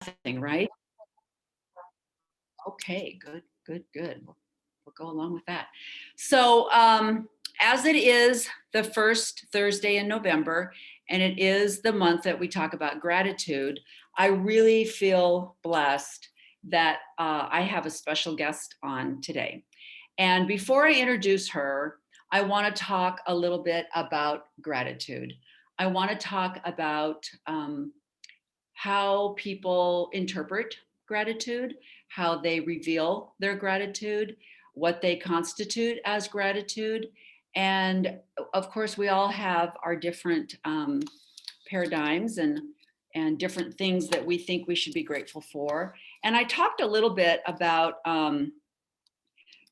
Nothing, right? Okay, good, good, good. We'll go along with that. So, as it is the first Thursday in November, and it is the month that we talk about gratitude, I really feel blessed that I have a special guest on today. And before I introduce her, I want to talk a little bit about gratitude. I want to talk about how people interpret gratitude, how they reveal their gratitude, what they constitute as gratitude. And of course, we all have our different paradigms and different things that we think we should be grateful for. And I talked a little bit about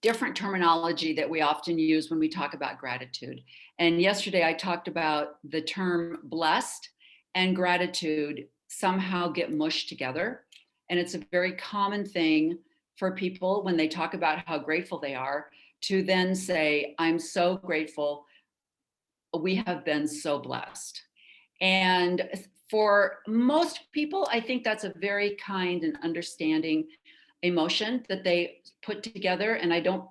different terminology that we often use when we talk about gratitude. And yesterday I talked about the term blessed and gratitude somehow get mushed together. And it's a very common thing for people when they talk about how grateful they are to then say, I'm so grateful. We have been so blessed. And for most people, I think that's a very kind and understanding emotion that they put together. And I don't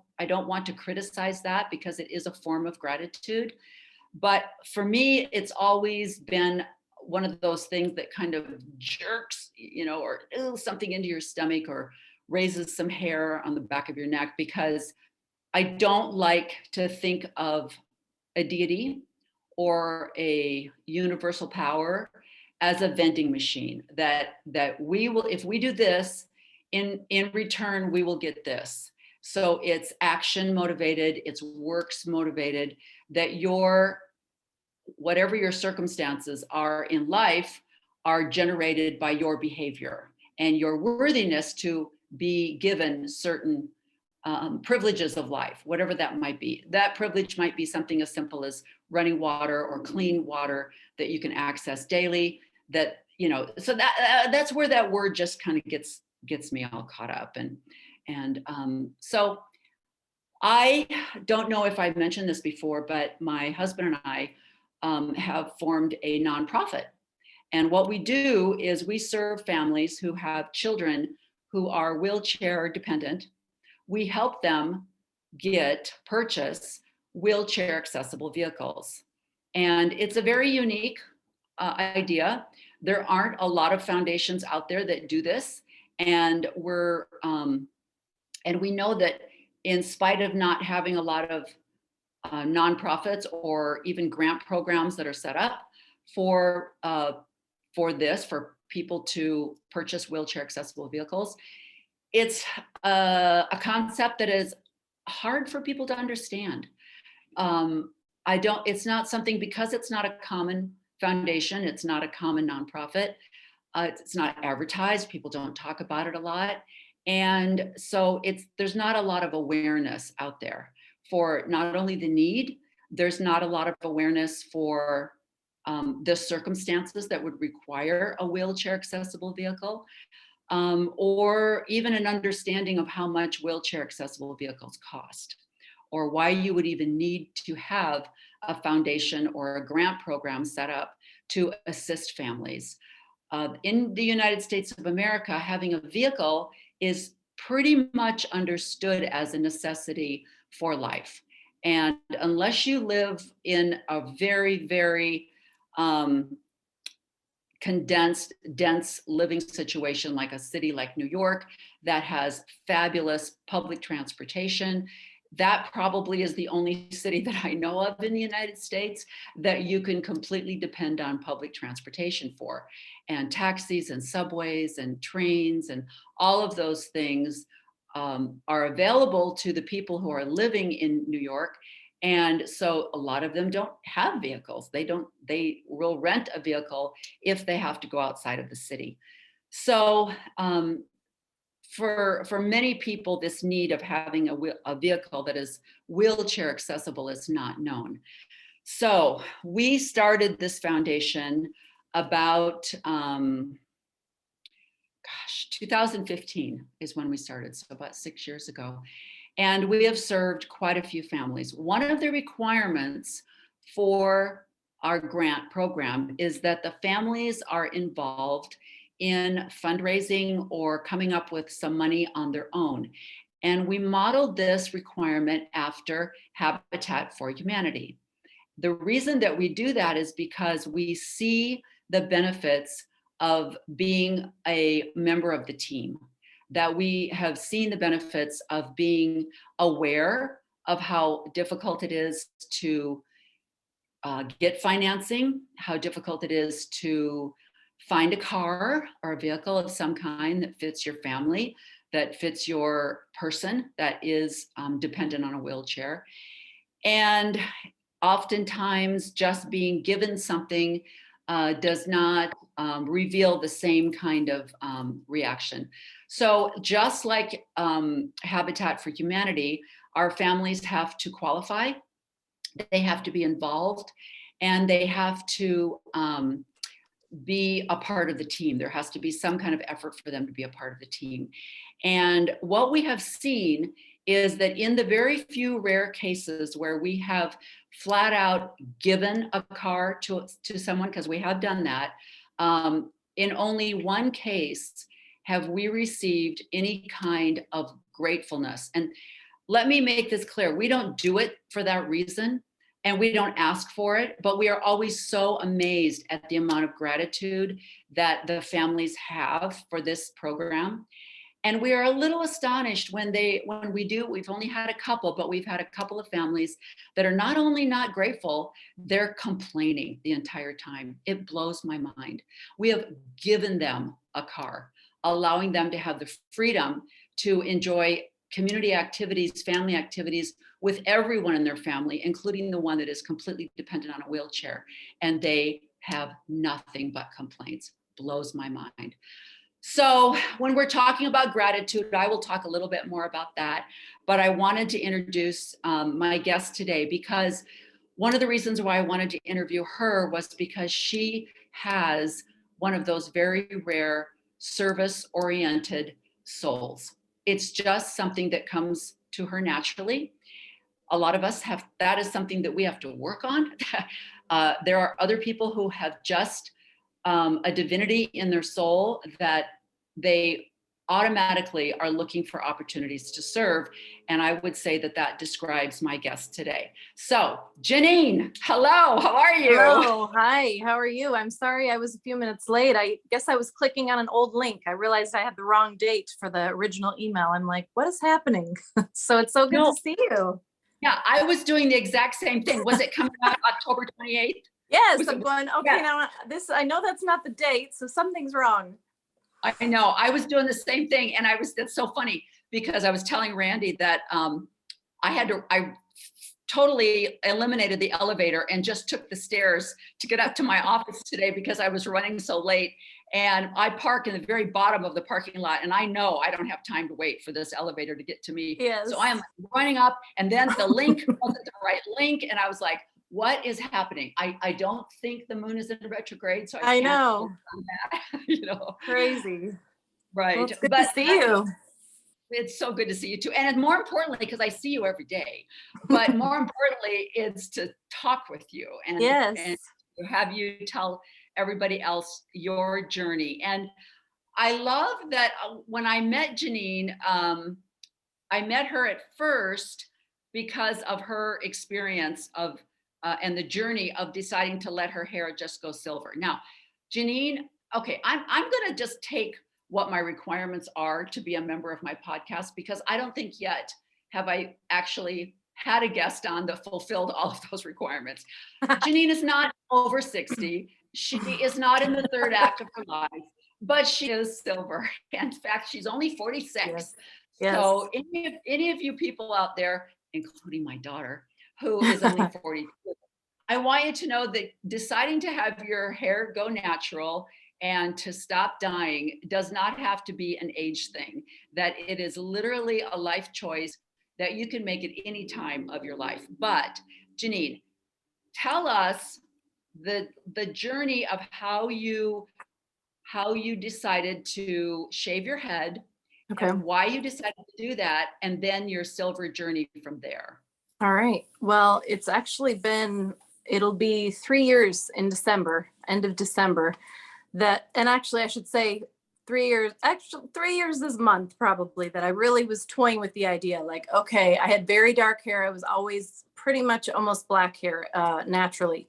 want to criticize that because it is a form of gratitude. But for me, it's always been one of those things that kind of jerks, or something into your stomach or raises some hair on the back of your neck, because I don't like to think of a deity or a universal power as a vending machine that we will, if we do this, in return we will get this. So it's action motivated, it's works motivated, that your whatever your circumstances are in life are generated by your behavior and your worthiness to be given certain privileges of life, whatever that might be. That privilege might be something as simple as running water or clean water that you can access daily. So that's where that word just kind of gets me all caught up. So I don't know if I've mentioned this before, but my husband and I have formed a nonprofit. And what we do is we serve families who have children who are wheelchair dependent. We help them purchase wheelchair accessible vehicles. And it's a very unique idea. There aren't a lot of foundations out there that do this. And we know that in spite of not having a lot of nonprofits or even grant programs that are set up for people to purchase wheelchair accessible vehicles, it's a concept that is hard for people to understand. It's not something, because it's not a common foundation, it's not a common nonprofit, it's not advertised, people don't talk about it a lot. And so there's not a lot of awareness out there for not only the need, there's not a lot of awareness for the circumstances that would require a wheelchair accessible vehicle, or even an understanding of how much wheelchair accessible vehicles cost, or why you would even need to have a foundation or a grant program set up to assist families. In the United States of America, having a vehicle is pretty much understood as a necessity for life. And unless you live in a very, very condensed, dense living situation like a city like New York that has fabulous public transportation, that probably is the only city that I know of in the United States that you can completely depend on public transportation for. And taxis and subways and trains and all of those things are available to the people who are living in New York. And so a lot of them don't have vehicles. They will rent a vehicle if they have to go outside of the city. So for many people, this need of having a vehicle that is wheelchair accessible is not known. So we started this foundation about 2015 is when we started, so about 6 years ago. And we have served quite a few families. One of the requirements for our grant program is that the families are involved in fundraising or coming up with some money on their own. And we modeled this requirement after Habitat for Humanity. The reason that we do that is because we see the benefits of being a member of the team, that we have seen the benefits of being aware of how difficult it is to get financing, how difficult it is to find a car or a vehicle of some kind that fits your family, that fits your person that is dependent on a wheelchair. And oftentimes just being given something does not reveal the same kind of reaction. So just like Habitat for Humanity, our families have to qualify, they have to be involved, and they have to be a part of the team. There has to be some kind of effort for them to be a part of the team. And what we have seen is that in the very few rare cases where we have flat out given a car to someone, because we have done that, in only one case have we received any kind of gratefulness. And let me make this clear, we don't do it for that reason, and we don't ask for it, but we are always so amazed at the amount of gratitude that the families have for this program. And we are a little astonished when we do. We've only had a couple, but we've had a couple of families that are not only not grateful, they're complaining the entire time. It blows my mind. We have given them a car, allowing them to have the freedom to enjoy community activities, family activities with everyone in their family, including the one that is completely dependent on a wheelchair. And they have nothing but complaints. Blows my mind. So when we're talking about gratitude, I will talk a little bit more about that, but I wanted to introduce my guest today because one of the reasons why I wanted to interview her was because she has one of those very rare service-oriented souls. It's just something that comes to her naturally. A lot of us have, that is something that we have to work on. There are other people who have just a divinity in their soul that they automatically are looking for opportunities to serve. And I would say that that describes my guest today. So Jineen, hello, how are you? Hello, hi, how are you? I'm sorry I was a few minutes late. I guess I was clicking on an old link. I realized I had the wrong date for the original email. I'm like, what is happening? So it's so good to see you. Yeah, I was doing the exact same thing. Was it coming out October 28th? Yes, I'm going, okay, now this, I know that's not the date, so something's wrong. I know, I was doing the same thing. And that's so funny because I was telling Randy that I totally eliminated the elevator and just took the stairs to get up to my office today because I was running so late. And I park in the very bottom of the parking lot. And I know I don't have time to wait for this elevator to get to me. Yes. So I am running up, and then the link wasn't the right link. And I was like, what is happening? I don't think the moon is in retrograde. So I know. You know, crazy. Right. Well, it's good to see you. It's so good to see you too. And more importantly, because I see you every day, but more importantly, it's to talk with you and to have you tell everybody else your journey. And I love that when I met Jineen, I met her at first because of her experience of and the journey of deciding to let her hair just go silver. Now, Jineen, okay, I'm gonna just take what my requirements are to be a member of my podcast, because I don't think yet have I actually had a guest on that fulfilled all of those requirements. Jineen is not over 60. She is not in the third act of her life, but she is silver. In fact, she's only 46. Yes. So any of you people out there, including my daughter, who is only 42, I want you to know that deciding to have your hair go natural and to stop dying does not have to be an age thing, that it is literally a life choice that you can make at any time of your life. But Jineen, tell us the journey of how you decided to shave your head, and why you decided to do that, and then your silver journey from there. All right. Well, it's actually been, it'll be 3 years in December, end of December. And actually I should say 3 years, actually 3 years this month probably, that I really was toying with the idea. Like, okay, I had very dark hair. I was always pretty much almost black hair naturally.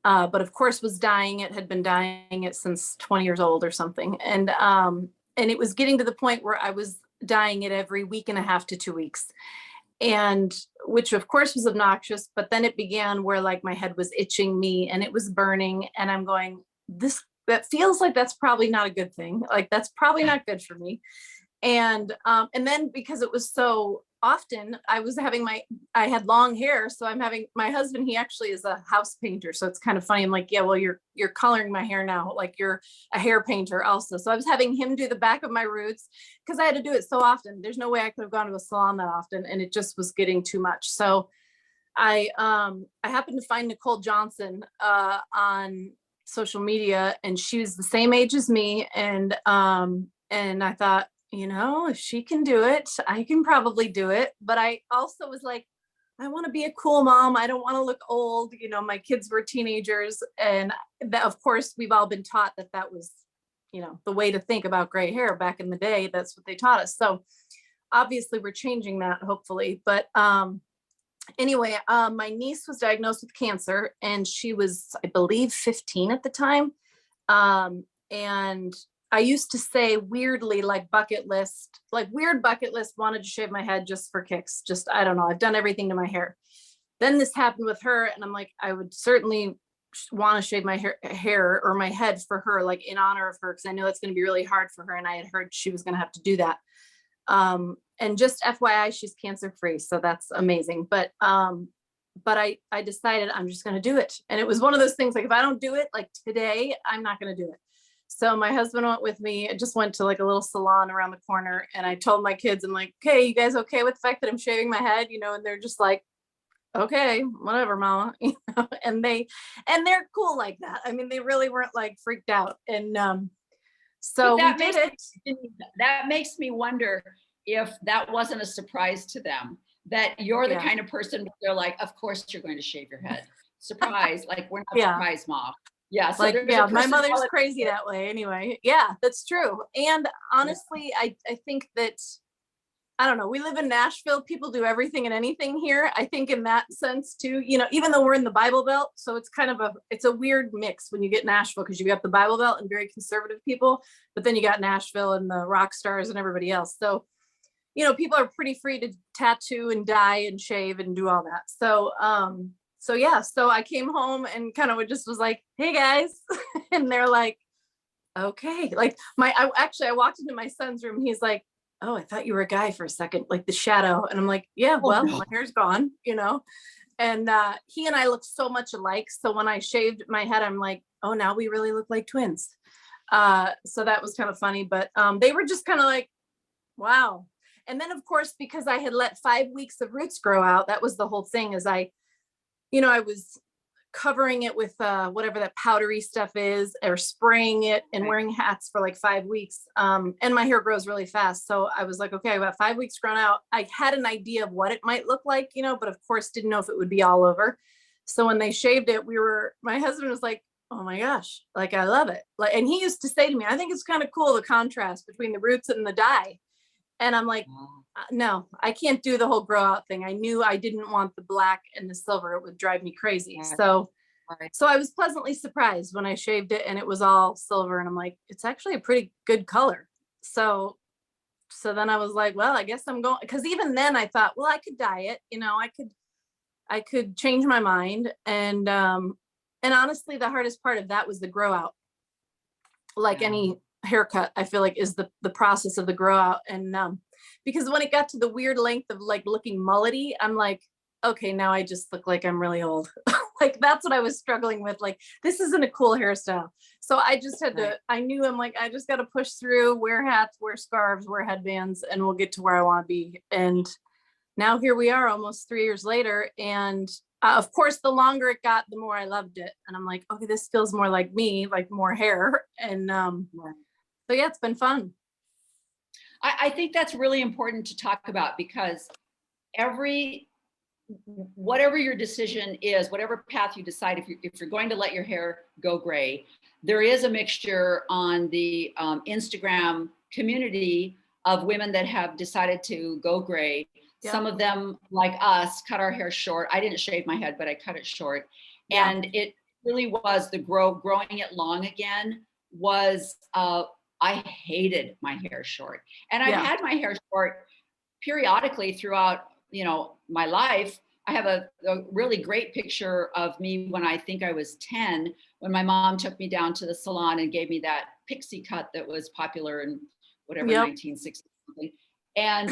But of course was dyeing it, had been dyeing it since 20 years old or something. And it was getting to the point where I was dyeing it every week and a half to 2 weeks. And which of course was obnoxious, but then it began where like my head was itching me and it was burning. And I'm going, that feels like that's probably not a good thing. Like that's probably not good for me. And then because it was so often, I had long hair. So I'm having my husband, he actually is a house painter. So it's kind of funny. I'm like, yeah, well, you're coloring my hair now. Like you're a hair painter also. So I was having him do the back of my roots because I had to do it so often. There's no way I could have gone to a salon that often. And it just was getting too much. So I happened to find Nicole Johnson on social media, and she was the same age as me. And I thought, if she can do it, I can probably do it. But I also was like, I want to be a cool mom. I don't want to look old. My kids were teenagers. And that, of course, we've all been taught that was, the way to think about gray hair back in the day. That's what they taught us. So obviously we're changing that, hopefully. But anyway, my niece was diagnosed with cancer, and she was, I believe, 15 at the time. And I used to say weirdly, like weird bucket list, wanted to shave my head just for kicks. Just, I don't know. I've done everything to my hair. Then this happened with her. And I'm like, I would certainly want to shave my hair or my head for her, like in honor of her. Cause I know it's going to be really hard for her. And I had heard she was going to have to do that. And just FYI, she's cancer free. So that's amazing. But I decided I'm just going to do it. And it was one of those things, like, if I don't do it like today, I'm not going to do it. So my husband went with me. I just went to like a little salon around the corner, and I told my kids, I'm like, okay, you guys okay with the fact that I'm shaving my head? And they're just like, okay, whatever, mama. And they're cool like that. I mean, they really weren't like freaked out. And so we did it. That makes me wonder if that wasn't a surprise to them, that you're the kind of person where they're like, of course you're going to shave your head. Surprise. Like, we're not surprised, mom. Yeah. So my mother's crazy that way anyway. Yeah, that's true. And honestly, I think that, I don't know, we live in Nashville. People do everything and anything here. I think in that sense too, even though we're in the Bible Belt, so it's kind of it's a weird mix when you get Nashville, because you got the Bible Belt and very conservative people, but then you got Nashville and the rock stars and everybody else. So, people are pretty free to tattoo and dye and shave and do all that. So, so I came home and kind of just was like, hey guys. And they're like, okay. Like I walked into my son's room. He's like, oh, I thought you were a guy for a second, like the shadow. And I'm like, yeah, well, my hair's gone, and he and I look so much alike. So when I shaved my head, I'm like, oh, now we really look like twins. So that was kind of funny, but they were just kind of like, wow. And then of course, because I had let 5 weeks of roots grow out, that was the whole thing, is I was covering it with whatever that powdery stuff is, or spraying it and wearing hats for like 5 weeks. And my hair grows really fast. So I was like, okay, I got 5 weeks grown out. I had an idea of what it might look like, but of course didn't know if it would be all over. So when they shaved it, my husband was like, oh my gosh, like, I love it. Like, and he used to say to me, I think it's kind of cool, the contrast between the roots and the dye. And I'm like, no, I can't do the whole grow out thing. I knew I didn't want the black and the silver. It would drive me crazy. So I was pleasantly surprised when I shaved it and it was all silver. And I'm like, it's actually a pretty good color. So then I was like, well, I guess I'm going, because even then I thought, well, I could dye it. I could change my mind. And honestly, the hardest part of that was the grow out. Like any haircut, I feel like, is the process of the grow out. And because when it got to the weird length of like looking mullety, I'm like, okay, now I just look like I'm really old. Like, that's what I was struggling with. Like, this isn't a cool hairstyle. So I just had to, I knew, I'm like, I just got to push through, wear hats, wear scarves, wear headbands, and we'll get to where I want to be. And now here we are almost 3 years later. And of course, the longer it got, the more I loved it. And I'm like, okay, this feels more like me, like more hair. And so yeah, it's been fun. I think that's really important to talk about, because whatever your decision is, whatever path you decide, if you're going to let your hair go gray, there is a mixture on the Instagram community of women that have decided to go gray. Yep. Some of them, like us, cut our hair short. I didn't shave my head, but I cut it short. Yeah. And it really was the growing it long again was, I hated my hair short. And I've had my hair short periodically throughout, my life. I have a really great picture of me when I think I was 10, when my mom took me down to the salon and gave me that pixie cut that was popular in whatever, 1960 something. And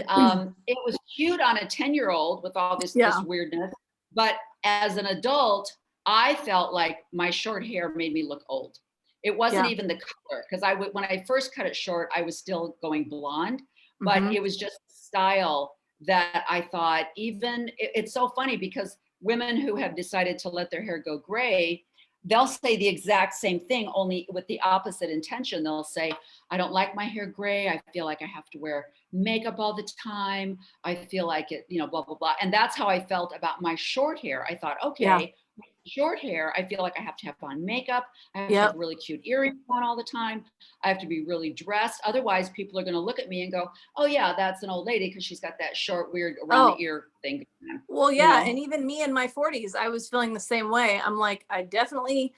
it was cute on a 10-year-old with all this weirdness. But as an adult, I felt like my short hair made me look old. It wasn't even the color, because when I first cut it short, I was still going blonde, but it was just style that I thought it's so funny because women who have decided to let their hair go gray, they'll say the exact same thing, only with the opposite intention. They'll say, I don't like my hair gray. I feel like I have to wear makeup all the time. I feel like it, blah, blah, blah. And that's how I felt about my short hair. I thought, okay, short hair, I feel like I have to have on makeup. I have to have really cute earrings on all the time. I have to be really dressed. Otherwise, people are going to look at me and go, oh yeah, that's an old lady because she's got that short, weird around the ear thing. Well, yeah. And even me in my 40s, I was feeling the same way. I'm like, I definitely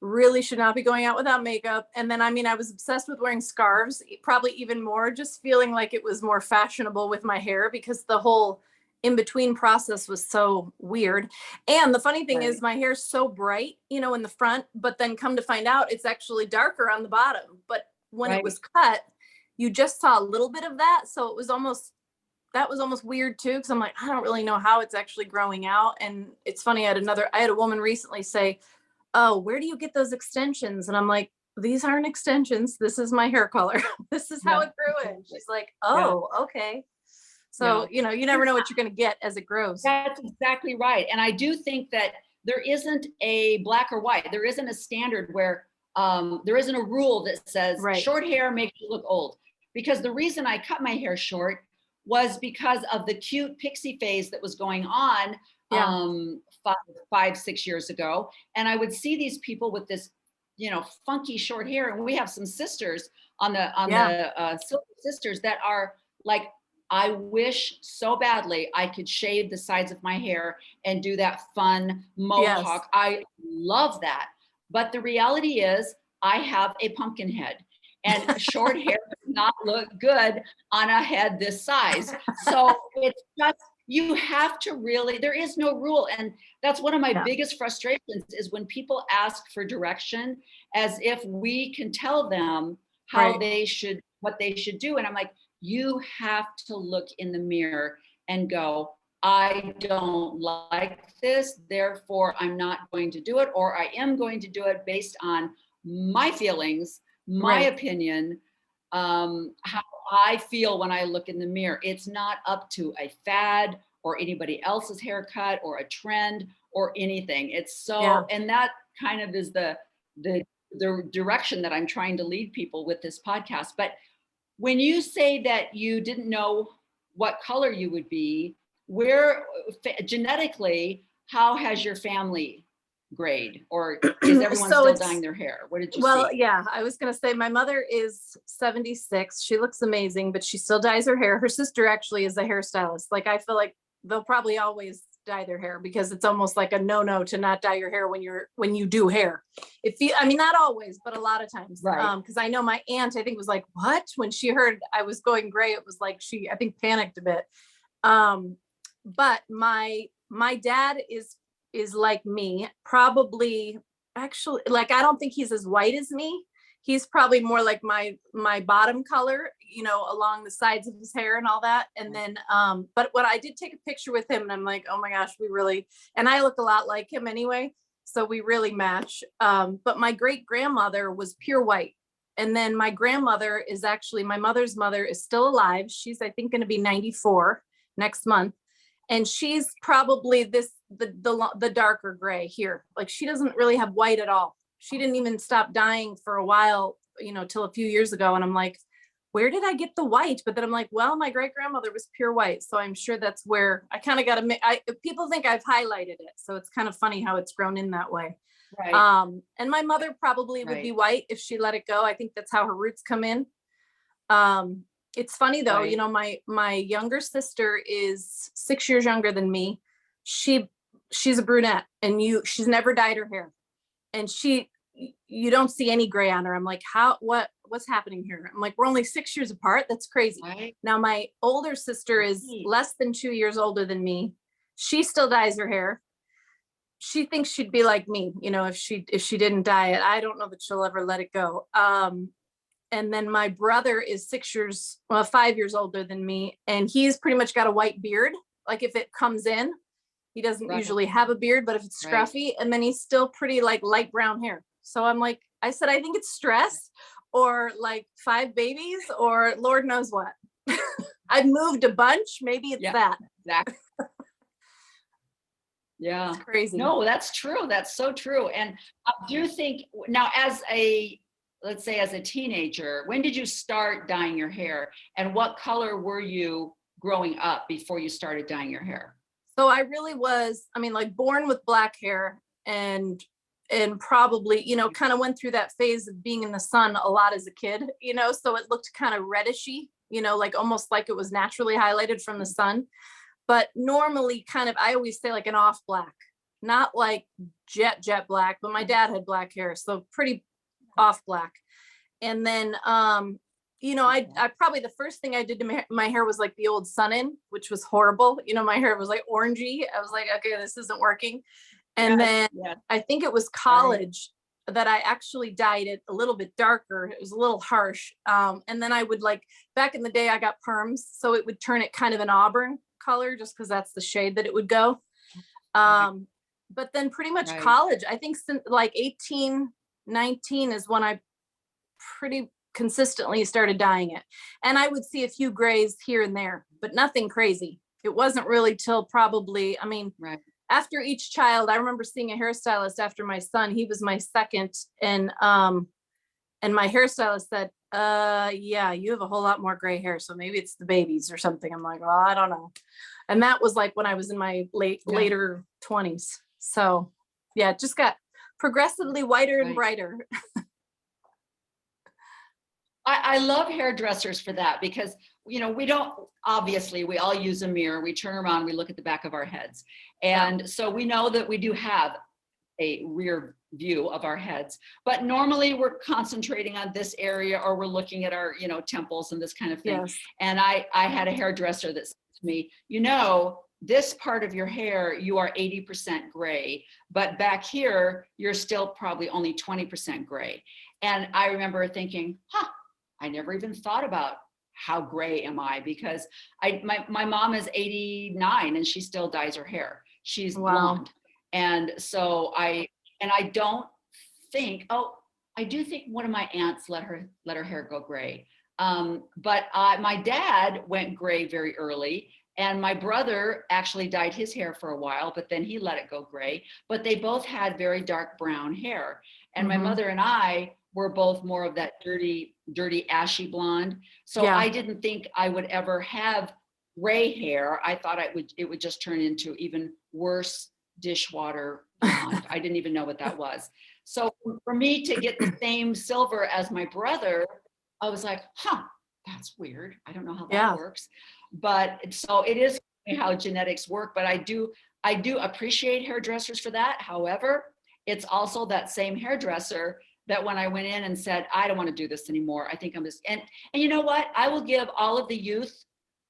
really should not be going out without makeup. And then, I was obsessed with wearing scarves, probably even more, just feeling like it was more fashionable with my hair because the whole in between process was so weird. And the funny thing is my hair's so bright, in the front, but then come to find out it's actually darker on the bottom. But when it was cut, you just saw a little bit of that. So that was almost weird too. Cause I'm like, I don't really know how it's actually growing out. And it's funny. I had a woman recently say, oh, where do you get those extensions? And I'm like, these aren't extensions. This is my hair color. This is how it grew in. She's like, oh, okay. So, you never know what you're going to get as it grows. That's exactly right. And I do think that there isn't a black or white. There isn't a standard where there isn't a rule that says short hair makes you look old. Because the reason I cut my hair short was because of the cute pixie phase that was going on 5-6 years ago. And I would see these people with this, funky short hair. And we have some sisters on the Silver Sisters that are like, I wish so badly I could shave the sides of my hair and do that fun mohawk. I love that. But the reality is I have a pumpkin head and short hair does not look good on a head this size. So it's just, you have to really, there is no rule. And that's one of my biggest frustrations is when people ask for direction as if we can tell them how what they should do. And I'm like, you have to look in the mirror and go, I don't like this, therefore I'm not going to do it, or I am going to do it based on my feelings, my opinion, how I feel when I look in the mirror. It's not up to a fad or anybody else's haircut or a trend or anything. It's so, and that kind of is the direction that I'm trying to lead people with this podcast. But when you say that you didn't know what color you would be, where genetically, how has your family grayed, or is everyone still dyeing their hair? What did you see? Well, yeah, I was going to say my mother is 76. She looks amazing, but she still dyes her hair. Her sister actually is a hairstylist. Like, I feel like they'll probably always dye their hair because it's almost like a no to not dye your hair when you do hair. Not always, but a lot of times. Because I know my aunt, I think, was like, what? When she heard I was going gray, it was like she, I think, panicked a bit. But my dad is like me, probably, actually, like, I don't think he's as white as me. He's probably more like my bottom color, along the sides of his hair and all that. And then, but when I did take a picture with him and I'm like, oh my gosh, and I look a lot like him anyway. So we really match. But my great grandmother was pure white. And then my grandmother is actually, my mother's mother is still alive. She's, I think, going to be 94 next month. And she's probably the darker gray here. Like, she doesn't really have white at all. She didn't even stop dyeing for a while, till a few years ago. And I'm like, where did I get the white? But then I'm like, well, my great grandmother was pure white. So I'm sure that's where I kind of got to, people think I've highlighted it. So it's kind of funny how it's grown in that way. Right. And my mother probably would be white if she let it go. I think that's how her roots come in. It's funny though, Right. my younger sister is 6 years younger than me. She's a brunette, and she's never dyed her hair, and you don't see any gray on her. I'm like, what's happening here? I'm like, we're only 6 years apart. That's crazy. Right. Now my older sister is less than 2 years older than me. She still dyes her hair. She thinks she'd be like me, if she didn't dye it. I don't know that she'll ever let it go. And then my brother is 5 years older than me, and he's pretty much got a white beard. Like if it comes in, he doesn't usually have a beard, but if it's scruffy, and then he's still pretty like light brown hair. So I said, I think it's stress or like 5 babies or Lord knows what. I've moved a bunch. Maybe it's that. Exactly. Yeah. It's crazy. No, that's true. That's so true. And I do think now let's say as a teenager, when did you start dyeing your hair, and what color were you growing up before you started dyeing your hair? So I really was, born with black hair, and probably, kind of went through that phase of being in the sun a lot as a kid, so it looked kind of reddishy, like almost like it was naturally highlighted from the sun. But normally I always say like an off black, not like jet black, but my dad had black hair, so pretty off black. And then, I probably the first thing I did to my hair was like the old sun-in, which was horrible. My hair was like orangey. I was like, okay, this isn't working. And then I think it was college that I actually dyed it a little bit darker. It was a little harsh. And then I would back in the day, I got perms, so it would turn it kind of an auburn color just because that's the shade that it would go. But then pretty much college, I think since like 18, 19 is when I pretty consistently started dyeing it. And I would see a few grays here and there, but nothing crazy. It wasn't really till probably, after each child. I remember seeing a hairstylist after my son. He was my second, and my hairstylist said, yeah, you have a whole lot more gray hair, so maybe it's the babies or something. I'm like, well, I don't know. And that was like when I was in my later 20s. So yeah, it just got progressively whiter and brighter. I love hairdressers for that, because we all use a mirror, we turn around, we look at the back of our heads, and so we know that we do have a rear view of our heads, but normally we're concentrating on this area, or we're looking at our temples and this kind of thing. And I had a hairdresser that said to me, this part of your hair, you are 80% gray, but back here you're still probably only 20% gray. And I remember thinking, I never even thought about how gray am I, because my mom is 89 and she still dyes her hair. She's blonde. And so I don't think, I do think one of my aunts let her hair go gray. But my dad went gray very early, and my brother actually dyed his hair for a while, but then he let it go gray. But they both had very dark brown hair. And my mother and I were both more of that dirty, ashy blonde. So I didn't think I would ever have gray hair. I thought it would just turn into even worse dishwater blonde. I didn't even know what that was. So for me to get the same silver as my brother, I was like, that's weird. I don't know how that works. But so it is how genetics work. But I do appreciate hairdressers for that. However, it's also that same hairdresser that when I went in and said, I don't want to do this anymore, I think I'm just, and you know what? I will give all of the youth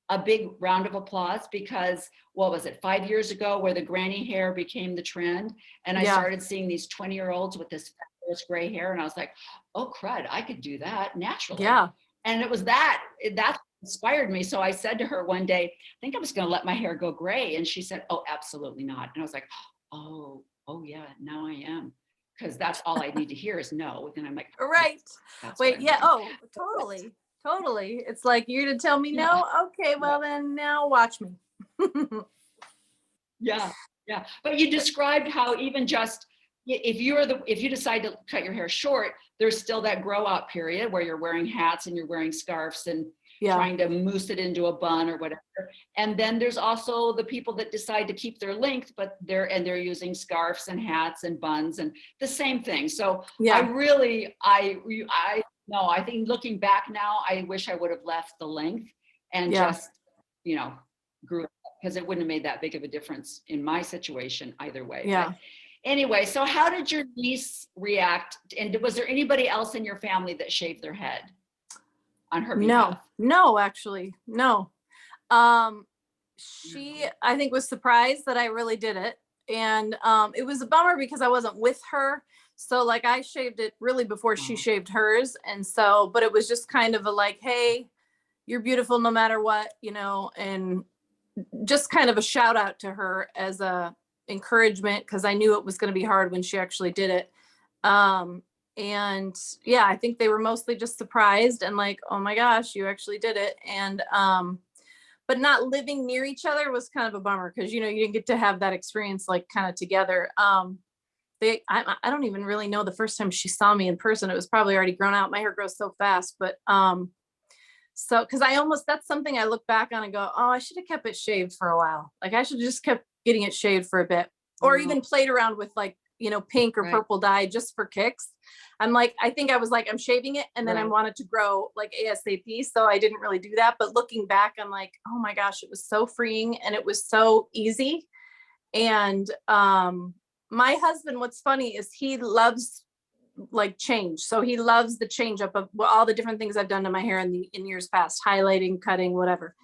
a big round of applause, because what was it, 5 years ago, where the granny hair became the trend, and I started seeing these 20-year-olds with this fabulous gray hair, and I was like, oh crud, I could do that naturally. And it was that inspired me. So I said to her one day, I think I'm just going to let my hair go gray. And she said, oh, absolutely not. And I was like, oh yeah, now I am. Because that's all I need to hear is no. And I'm like, wait, totally. It's like, you're to tell me no. Okay, well then now watch me. Yeah. But you described how even just if you decide to cut your hair short, there's still that grow out period where you're wearing hats and you're wearing scarves, and trying to mousse it into a bun or whatever. And then there's also the people that decide to keep their length, but they're using scarves and hats and buns and the same thing. So I think looking back now, I wish I would have left the length and just, grew up, because it wouldn't have made that big of a difference in my situation either way. Yeah. But anyway, so how did your niece react? And was there anybody else in your family that shaved their head on her behalf? No, actually, no. She, I think, was surprised that I really did it. And it was a bummer because I wasn't with her. So like I shaved it really before she shaved hers. And so, but it was just kind of a like, hey, you're beautiful no matter what, and just kind of a shout out to her as a encouragement, because I knew it was going to be hard when she actually did it. And yeah, I think they were mostly just surprised and like, oh my gosh, you actually did it. And but not living near each other was kind of a bummer, because you didn't get to have that experience like kind of together. I don't even really know the first time she saw me in person. It was probably already grown out. My hair grows so fast, but so because that's something I look back on and go, oh, I should have kept it shaved for a while. Like I should have just kept getting it shaved for a bit, or even played around with like, pink or purple dye just for kicks. I'm like, I think I was like, I'm shaving it. And then I wanted to grow like ASAP. So I didn't really do that. But looking back, I'm like, oh my gosh, it was so freeing and it was so easy. And my husband, what's funny is he loves like change. So he loves the change up of all the different things I've done to my hair in years past, highlighting, cutting, whatever.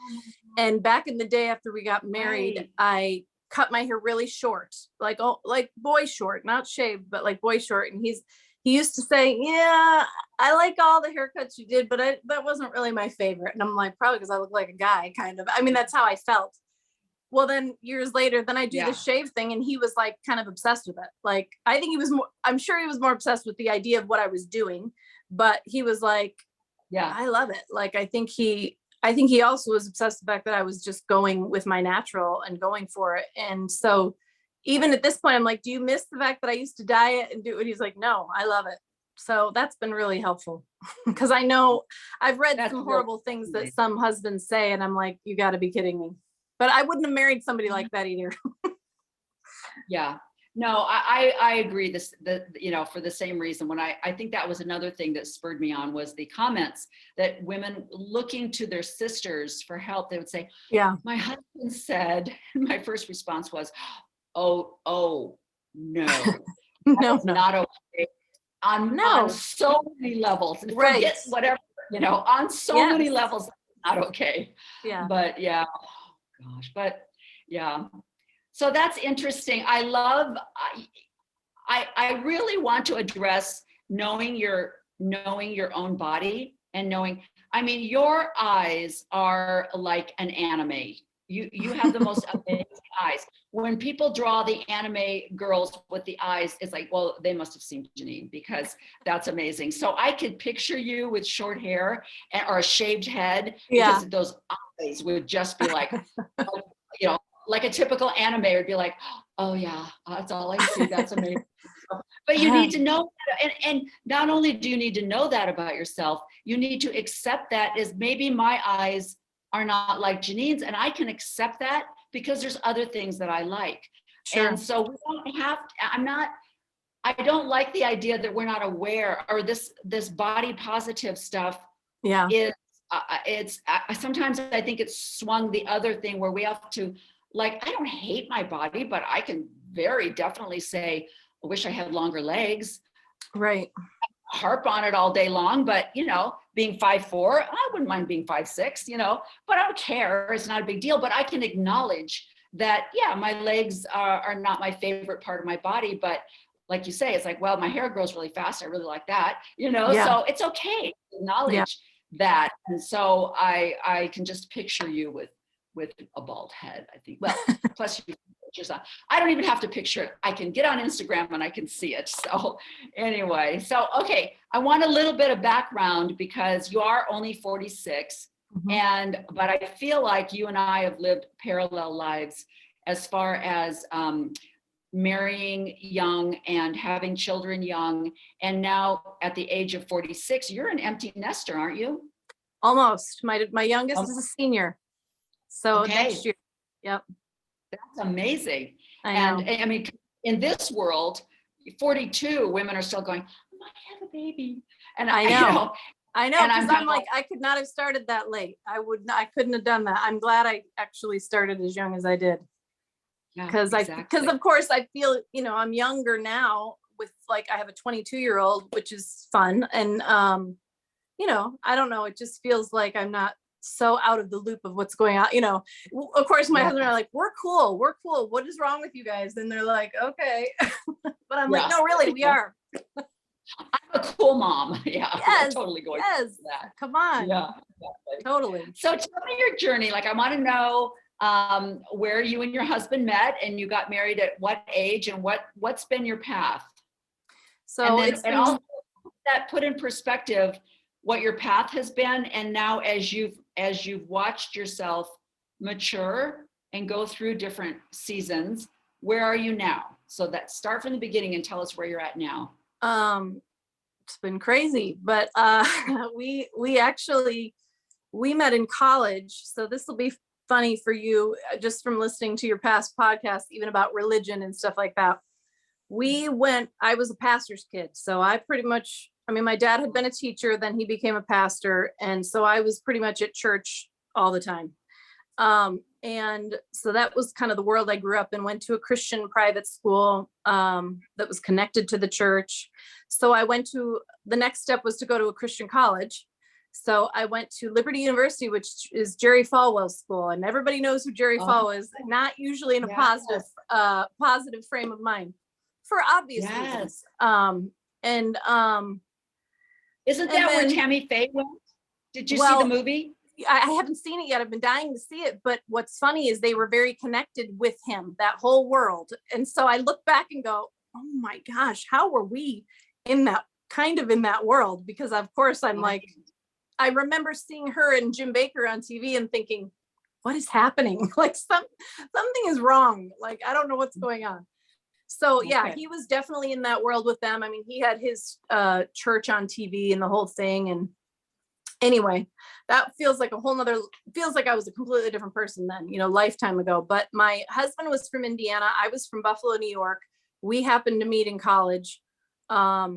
And back in the day after we got married, I cut my hair really short, like boy short, not shaved, but like boy short. And he used to say, yeah, I like all the haircuts you did, but that wasn't really my favorite. And I'm like, probably because I look like a guy, kind of. I mean, that's how I felt. Well, then years later, then I do the shave thing, and he was like kind of obsessed with it. Like, I think I'm sure he was more obsessed with the idea of what I was doing, but he was like, yeah, I love it. Like, I think he also was obsessed with the fact that I was just going with my natural and going for it. And so even at this point, I'm like, do you miss the fact that I used to dye it and do it? He's like, no, I love it. So that's been really helpful, because I know I've read some horrible things that some husbands say, and I'm like, you got to be kidding me. But I wouldn't have married somebody like that either. Yeah, no, I agree. For the same reason, when I think that was another thing that spurred me on was the comments that women looking to their sisters for help, they would say, yeah, my husband said, my first response was, oh, no, no, not okay. On so many levels, forget whatever, on so many levels, not okay. Yeah. But yeah. Gosh, but yeah, so that's interesting. I really want to address knowing your own body and knowing, I mean, your eyes are like an anime. You have the most amazing eyes. When people draw the anime girls with the eyes, it's like, well, they must have seen Jineen, because that's amazing. So I could picture you with short hair or a shaved head, because those eyes would just be like, like a typical anime would be like, oh yeah, that's all I see. That's amazing. But you need to know that, and not only do you need to know that about yourself, you need to accept that as maybe my eyes are not like Jineen's, and I can accept that because there's other things that I like. Sure. And so we don't have to, I don't like the idea that we're not aware, or this body positive stuff is it's sometimes I think it's swung the other thing where we have to, like, I don't hate my body, but I can very definitely say, I wish I had longer legs. Right. Harp on it all day long, but being 5'4", I wouldn't mind being 5'6", but I don't care. It's not a big deal, but I can acknowledge that, yeah, my legs are not my favorite part of my body, but like you say, it's like, well, my hair grows really fast. I really like that, so it's okay to acknowledge that. And so I can just picture you with a bald head, I think. Well, plus you pictures on. I don't even have to picture it. I can get on Instagram and I can see it. So anyway, okay, I want a little bit of background because you are only 46, but I feel like you and I have lived parallel lives as far as marrying young and having children young. And now at the age of 46, you're an empty nester, aren't you? Almost. My youngest is a senior. So Okay. next year. Yep. That's amazing. I And know. I mean, in this world, 42 women are still going, I might have a baby. And I you know. I know, and because I'm I'm like, I could not have started that late. I couldn't have done that. I'm glad I actually started as young as I did. yeah, Because exactly. of course I feel, I'm younger now with like, I have a 22-year-old, which is fun. And, I don't know, it just feels like I'm not so out of the loop of what's going on. Of course my Yeah. husband and I are like, we're cool. What is wrong with you guys? And they're like, okay. But I'm like, Yeah. no, really, we are. I'm a cool mom. Yeah, we're Yes. totally going Yes. through that. Come on. Yeah, exactly. Totally. So tell me your journey. Like, I want to know where you and your husband met, and you got married at what age, and what's been your path. So And then also that put in perspective what your path has been, and now as you've watched yourself mature and go through different seasons, where are you now? So that start from the beginning and tell us where you're at now. It's been crazy, but we met in college. So this will be funny for you, just from listening to your past podcasts, even about religion and stuff like that. I was a pastor's kid. So my dad had been a teacher, then he became a pastor. And so I was pretty much at church all the time. And so that was kind of the world I grew up in. Went to a Christian private school that was connected to the church. So the next step was to go to a Christian college. So I went to Liberty University, which is Jerry Falwell's school, and everybody knows who Jerry Falwell is. Not usually in a positive frame of mind, for obvious reasons. Isn't that where Tammy Faye went? Did you see the movie? I haven't seen it yet. I've been dying to see it. But what's funny is they were very connected with him, that whole world. And so I look back and go, oh my gosh, how were we in that world? Because of course I'm like, I remember seeing her and Jim Baker on TV and thinking, what is happening? Like something is wrong. Like, I don't know what's going on. So yeah, he was definitely in that world with them. I mean, he had his church on TV and the whole thing. And anyway, that feels like I was a completely different person then, lifetime ago. But my husband was from Indiana. I was from Buffalo, New York. We happened to meet in college. I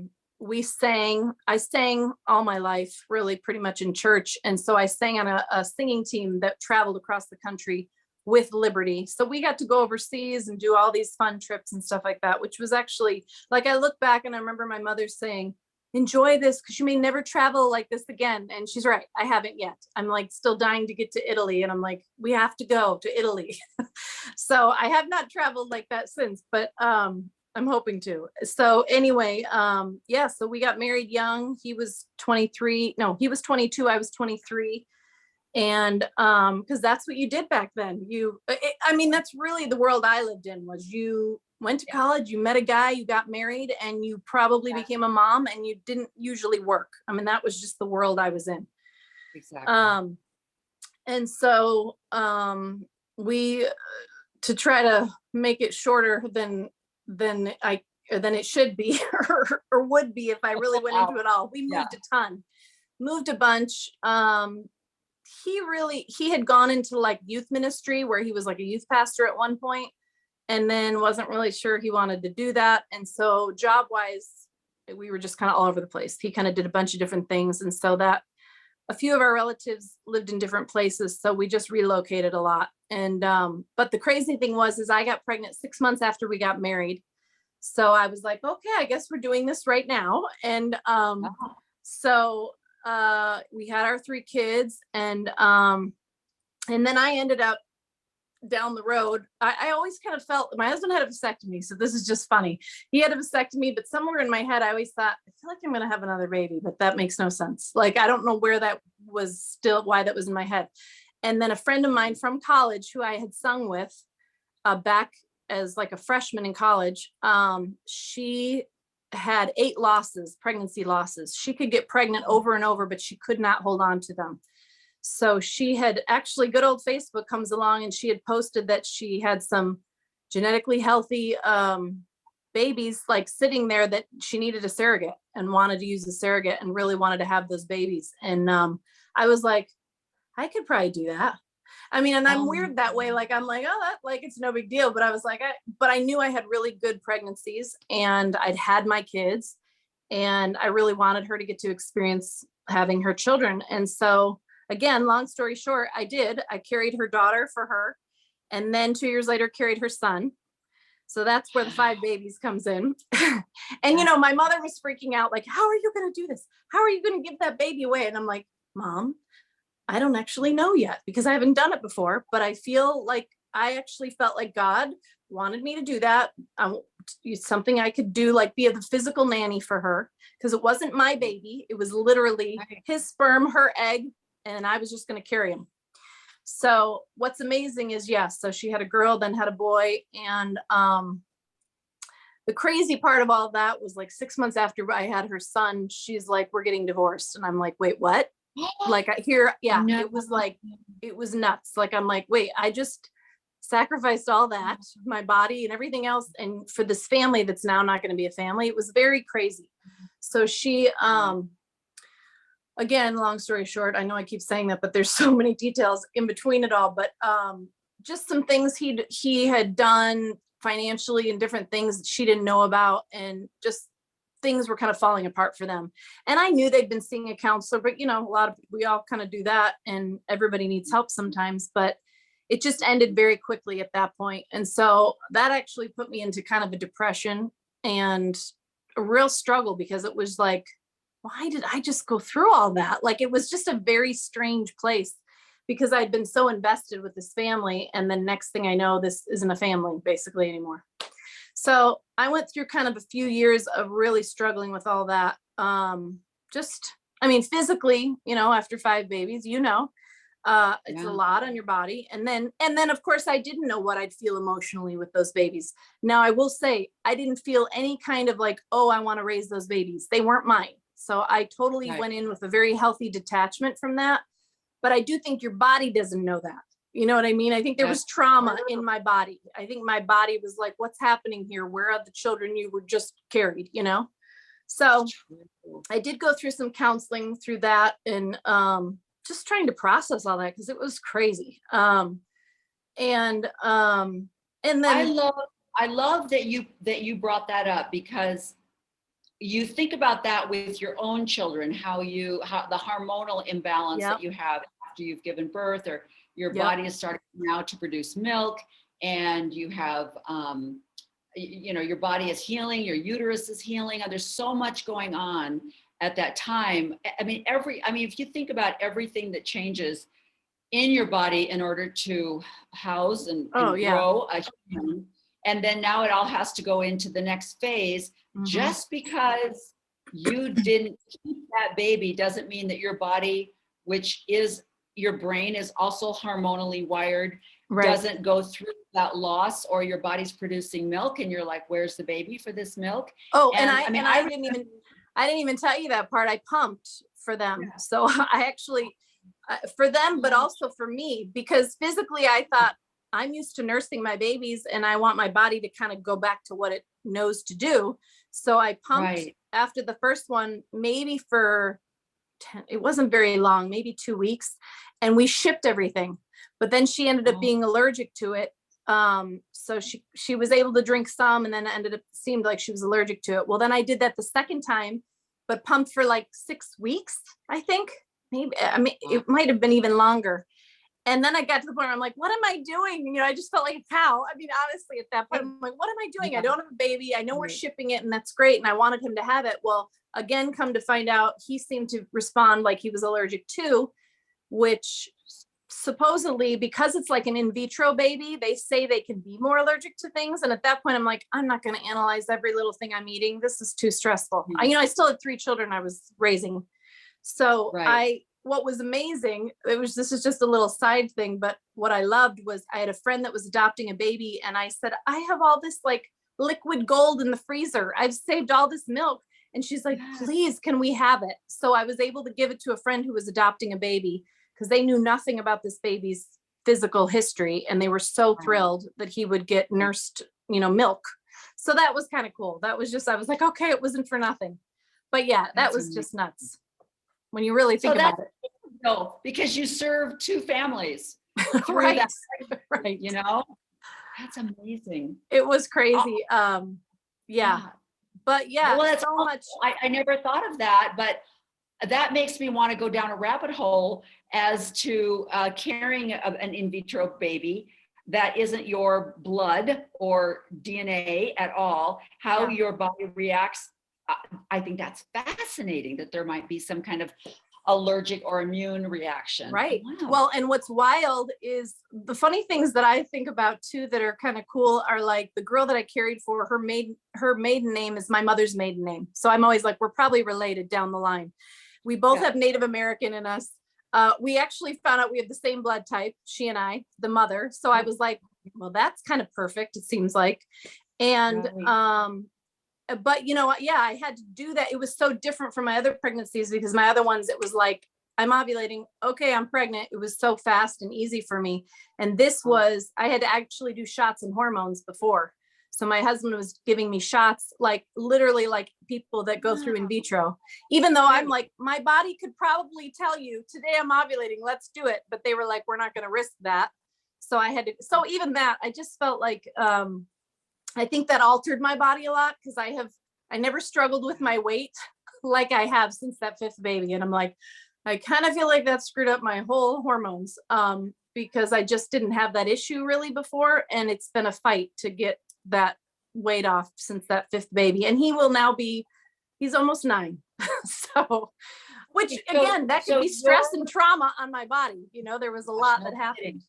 sang all my life, really pretty much in church. And so I sang on a singing team that traveled across the country with Liberty. So we got to go overseas and do all these fun trips and stuff like that, which was actually, like, I look back and I remember my mother saying, enjoy this because you may never travel like this again. And she's right. I haven't yet. I'm like still dying to get to Italy. And I'm like, we have to go to Italy. So I have not traveled like that since, but I'm hoping to. So anyway, so we got married young. He was 23. No, he was 22. I was 23. And because that's what you did back then. That's really the world I lived in. Was you went to college, you met a guy, you got married, and you probably became a mom, and you didn't usually work. I mean, that was just the world I was in. Exactly. And so we, to try to make it shorter than it should be or would be if I really went into it all. We moved a bunch. He had gone into like youth ministry where he was like a youth pastor at one point, and then wasn't really sure he wanted to do that. And so job wise, we were just kind of all over the place. He kind of did a bunch of different things. And so that a few of our relatives lived in different places. So we just relocated a lot. And, but the crazy thing is I got pregnant 6 months after we got married. So I was like, okay, I guess we're doing this right now. And, so we had our 3 kids, and then I ended up down the road. I always kind of felt my husband had a vasectomy. So this is just funny. He had a vasectomy, but somewhere in my head, I always thought, I feel like I'm going to have another baby, but that makes no sense. Like, I don't know why that was in my head. And then a friend of mine from college who I had sung with back as like a freshman in college, she had 8 pregnancy losses. She could get pregnant over and over, but she could not hold on to them. So she had actually, good old Facebook comes along, and she had posted that she had some genetically healthy babies like sitting there that she needed a surrogate and wanted to use a surrogate and really wanted to have those babies. And I was like, I could probably do that. I mean, and I'm Oh, weird that way. Like, I'm like, oh, that, like, it's no big deal. But I was like, but I knew I had really good pregnancies and I'd had my kids and I really wanted her to get to experience having her children. And so again, long story short, I carried her daughter for her. And then 2 years later, carried her son. So that's where the 5 babies comes in. And, my mother was freaking out, like, how are you going to do this? How are you going to give that baby away? And I'm like, Mom, I don't actually know yet because I haven't done it before, but I feel like I actually felt like God wanted me to do that. It's something I could do, like be the physical nanny for her, because it wasn't my baby. It was literally his sperm, her egg, and I was just going to carry him. So what's amazing is, yes, so she had a girl, then had a boy. And the crazy part of all that was like 6 months after I had her son, she's like, we're getting divorced. And I'm like, wait, what? Like I hear, yeah, no. it was like, it was nuts. Like, I'm like, wait, I just sacrificed all that, my body and everything else. And for this family that's now not going to be a family, it was very crazy. So she, again, long story short, I know I keep saying that, but there's so many details in between it all, but just some things he had done financially and different things that she didn't know about, and just things were kind of falling apart for them. And I knew they'd been seeing a counselor, but we all kind of do that, and everybody needs help sometimes, but it just ended very quickly at that point. And so that actually put me into kind of a depression and a real struggle, because it was like, why did I just go through all that? Like, it was just a very strange place, because I'd been so invested with this family. And then next thing I know, this isn't a family basically anymore. So I went through kind of a few years of really struggling with all that. Physically, after 5 babies, it's a lot on your body. And then of course I didn't know what I'd feel emotionally with those babies. Now I will say, I didn't feel any kind of like, oh, I want to raise those babies. They weren't mine. So I totally went in with a very healthy detachment from that. But I do think your body doesn't know that. You know what I mean? I think there was trauma in my body. I think my body was like, what's happening here? Where are the children you were just carried, So I did go through some counseling through that, and just trying to process all that, because it was crazy. And then I love that you brought that up, because you think about that with your own children, how the hormonal imbalance that you have after you've given birth, or your body is starting now to produce milk, and you have, your body is healing, your uterus is healing. There's so much going on at that time. If you think about everything that changes in your body in order to house and grow a human, and then now it all has to go into the next phase. Just because you didn't keep that baby doesn't mean that your body, which is your brain, is also hormonally wired, doesn't go through that loss, or your body's producing milk and you're like, where's the baby for this milk? I didn't even tell you that part. I pumped for them. So I actually, for them, but also for me, because physically I thought, I'm used to nursing my babies and I want my body to kind of go back to what it knows to do. So I pumped after the first one, maybe for it wasn't very long, maybe 2 weeks, and we shipped everything. But then she ended up being allergic to it. So she was able to drink some, and then it seemed like she was allergic to it. Well, then I did that the second time, but pumped for like 6 weeks, I think. Maybe, it might have been even longer. And then I got to the point where I'm like, what am I doing? I just felt like a cow. Honestly, at that point, I'm like, what am I doing? I don't have a baby. I know we're shipping it, and that's great. And I wanted him to have it. Well, again, come to find out, he seemed to respond like he was allergic to, which supposedly, because it's like an in vitro baby, they say they can be more allergic to things. And at that point, I'm like, I'm not going to analyze every little thing I'm eating. This is too stressful. I still had 3 children I was raising. So what was amazing, this is just a little side thing, but what I loved was I had a friend that was adopting a baby, and I said, I have all this like liquid gold in the freezer. I've saved all this milk. And she's like, please, can we have it? So I was able to give it to a friend who was adopting a baby, because they knew nothing about this baby's physical history. And they were so thrilled that he would get nursed, milk. So that was kind of cool. That was just, I was like, okay, it wasn't for nothing. But yeah, that was just nuts when you really think about it. No, because you serve two families through Right. that, Right. you know? That's amazing. It was Oh, crazy. Yeah. yeah. But yeah, Well, that's so awesome. much. I never thought of that, but that makes me want to go down a rabbit hole as to carrying an in vitro baby that isn't your blood or DNA at all, how Yeah. your body reacts. I think that's fascinating that there might be some kind of allergic or immune reaction. Right. Wow. Well, and what's wild is the funny things that I think about too that are kind of cool are like the girl that I carried for her maiden name is my mother's maiden name. So I'm always like, we're probably related down the line. We both have Native American in us. We actually found out we have the same blood type, she and I, the mother. So I was like, well, that's kind of perfect, it seems like. And but you know, yeah, I had to do that. It was so different from my other pregnancies because my other ones, it was like, I'm ovulating. Okay, I'm pregnant. It was so fast and easy for me. And this was, I had to actually do shots and hormones before. So my husband was giving me shots, like literally like people that go through in vitro, even though I'm like, my body could probably tell you today I'm ovulating, let's do it. But they were like, we're not going to risk that. So I had to, so even that, I just felt like, I think that altered my body a lot because I never struggled with my weight like I have since that fifth baby. And I'm like, I kind of feel like that screwed up my whole hormones because I just didn't have that issue really before. And it's been a fight to get that weight off since that fifth baby. And he will now he's almost 9. So, which again, that could be stress and trauma on my body. You know, there was a lot that happened.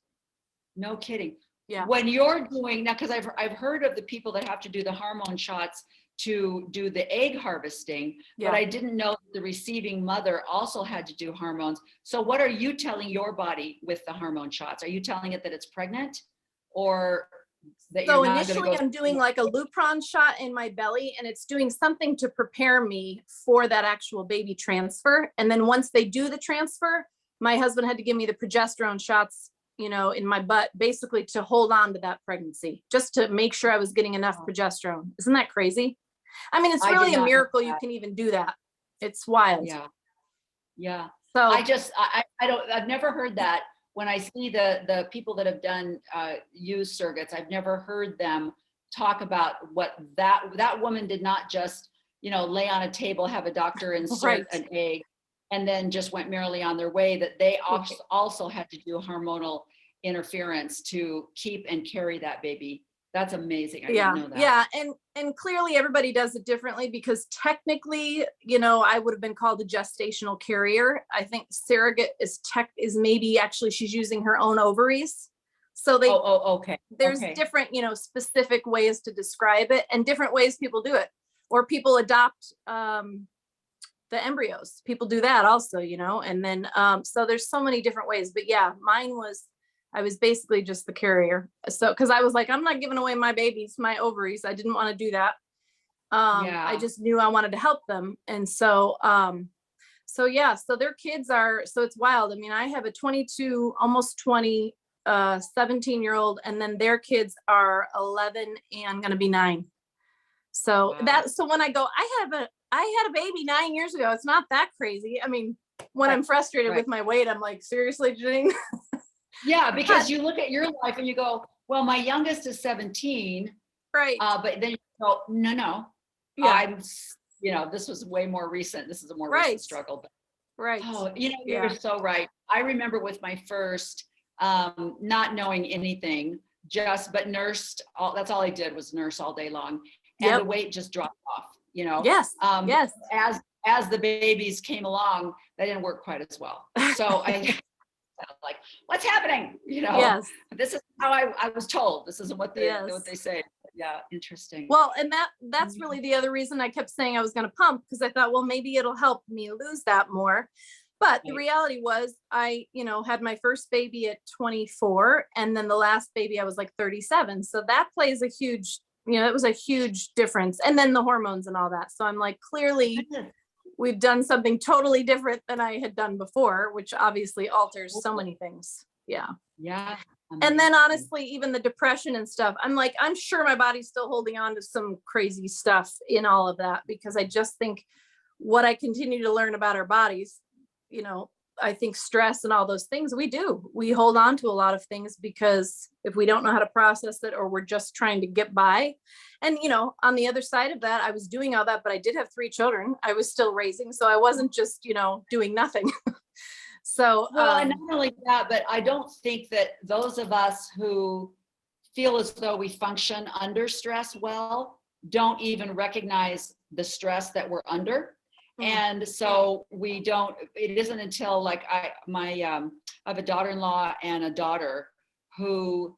No kidding. Yeah. When you're doing now, because I've heard of the people that have to do the hormone shots to do the egg harvesting, but I didn't know the receiving mother also had to do hormones. So what are you telling your body with the hormone shots? Are you telling it that it's pregnant or that so you're not initially going to go? I'm doing like a Lupron shot in my belly and it's doing something to prepare me for that actual baby transfer. And then once they do the transfer, my husband had to give me the progesterone shots, you know, in my butt, basically to hold on to that pregnancy, just to make sure I was getting enough progesterone. Isn't that crazy? I mean, it's really a miracle you can even do that. It's wild. Yeah. Yeah. So I've never heard that. When I see the people that have done use surrogates, I've never heard them talk about what that woman did not just, you know, lay on a table, have a doctor insert an egg, and then just went merrily on their way. That they also had to do hormonal interference to keep and carry that baby. That's amazing. I didn't know that. Yeah. And clearly everybody does it differently because technically, you know, I would have been called a gestational carrier. I think surrogate is maybe actually she's using her own ovaries. So there's different, you know, specific ways to describe it and different ways people do it, or people adopt the embryos. People do that also, you know, and then so there's so many different ways. But yeah, I was basically just the carrier. So, because I was like, I'm not giving away my babies, my ovaries. I didn't want to do that. I just knew I wanted to help them. And so, so their kids so it's wild. I mean, I have a 22, almost 20, 17-year-old, and then their kids are 11 and going to be 9. So so when I go, I had a baby 9 years ago. It's not that crazy. I mean, when I'm frustrated with my weight, I'm like, seriously, Jineen? Yeah, because you look at your life and you go, well, my youngest is 17. Right. But then you go, no. Yeah. You know, this was way more recent. This is a more recent struggle. But, oh, you know, you're so right. I remember with my first, not knowing anything, but nursed. That's all I did was nurse all day long. And the weight just dropped off, you know? Yes. As the babies came along, that didn't work quite as well. So like, what's happening? You know, this is how I was told. This isn't what they say. Yeah, interesting. Well, and that's really the other reason I kept saying I was going to pump, because I thought, well, maybe it'll help me lose that more. But the reality was I, you know, had my first baby at 24, and then the last baby I was like 37. So that plays a huge, you know, it was a huge difference. And then the hormones and all that. So I'm like, clearly we've done something totally different than I had done before, which obviously alters so many things. Yeah. Yeah. And then honestly, even the depression and stuff, I'm like, I'm sure my body's still holding on to some crazy stuff in all of that, because I just think what I continue to learn about our bodies, you know, I think stress and all those things, we hold on to a lot of things because if we don't know how to process it, or we're just trying to get by. And, on the other side of that, I was doing all that, but I did have 3 children I was still raising. So I wasn't just, doing nothing. So, well, and not only that, but I don't think that those of us who feel as though we function under stress well don't even recognize the stress that we're under. And so it isn't until like I have a daughter-in-law and a daughter who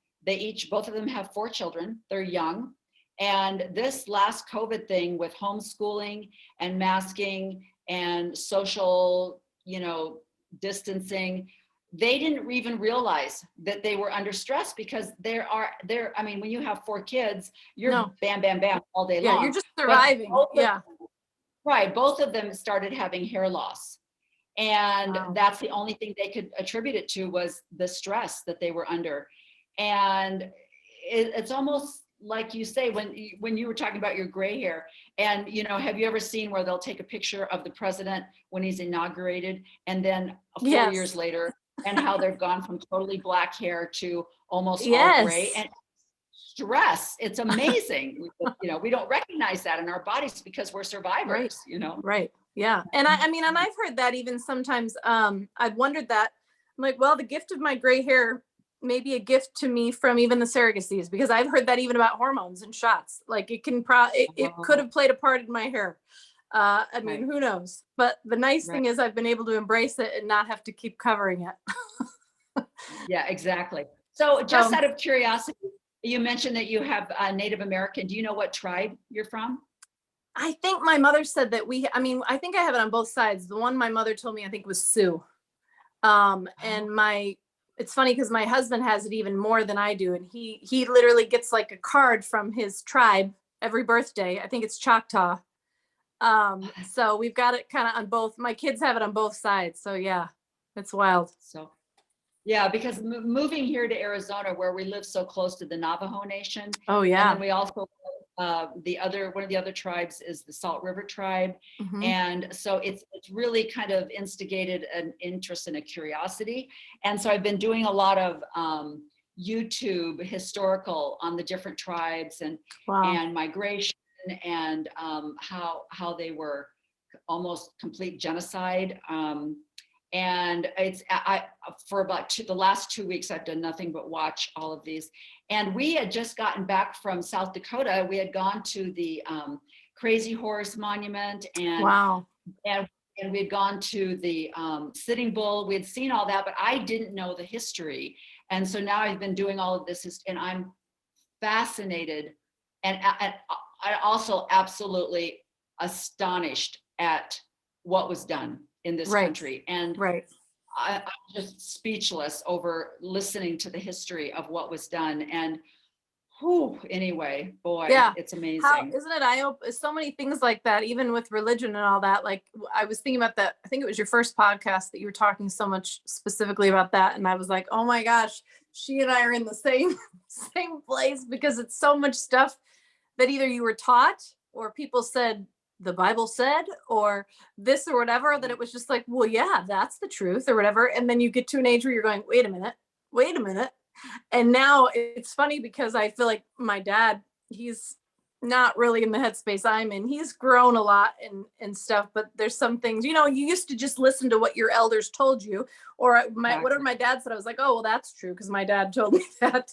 both of them have 4 children. They're young. And this last COVID thing with homeschooling and masking and social, distancing, they didn't even realize that they were under stress, because I mean, when you have 4 kids, you're bam, bam, bam all day long. You're just surviving. Right. Both of them started having hair loss. And that's the only thing they could attribute it to, was the stress that they were under. And it's almost like you say, when you were talking about your gray hair, and, have you ever seen where they'll take a picture of the president when he's inaugurated, and then 4 years later, and how they've gone from totally black hair to almost all gray? And stress, it's amazing. We don't recognize that in our bodies because we're survivors. Right. Yeah. And I mean, and I've heard that even sometimes. I've wondered that. I'm like, well, the gift of my gray hair may be a gift to me from even the surrogacies, because I've heard that even about hormones and shots. Like it can it could have played a part in my hair. I mean, who knows? But the nice thing is I've been able to embrace it and not have to keep covering it. Yeah, exactly. So just out of curiosity, you mentioned that you have Native American. Do you know what tribe you're from? I think my mother said that I think I have it on both sides. The one my mother told me, I think, was Sioux. And it's funny because my husband has it even more than I do. And he literally gets like a card from his tribe every birthday. I think it's Choctaw. So we've got it kind of on both. My kids have it on both sides. So yeah, it's wild. So yeah, because moving here to Arizona, where we live so close to the Navajo Nation. Oh yeah. And then we also one of the other tribes is the Salt River tribe. And so it's really kind of instigated an interest and a curiosity. And so I've been doing a lot of YouTube historical on the different tribes and migration, and how they were almost complete genocide. And it's for about the last 2 weeks, I've done nothing but watch all of these. And we had just gotten back from South Dakota. We had gone to the Crazy Horse Monument, and we had gone to the Sitting Bull. We had seen all that, but I didn't know the history. And so now I've been doing all of this, and I'm fascinated, and I also absolutely astonished at what was done in this country. And I'm just speechless over listening to the history of what was done. And anyway, boy, it's amazing. Isn't it so many things like that, even with religion and all that. Like I was thinking about that. I think it was your first podcast that you were talking so much specifically about that. And I was like, oh my gosh, she and I are in the same place, because it's so much stuff that either you were taught or people said, the Bible said, or this or whatever, that it was just like, well, yeah, that's the truth or whatever. And then you get to an age where you're going, wait a minute. And now it's funny because I feel like my dad, he's not really in the headspace I'm in. He's grown a lot and stuff, but there's some things, you used to just listen to what your elders told you, or whatever my dad said. I was like, oh, well, that's true, because my dad told me that.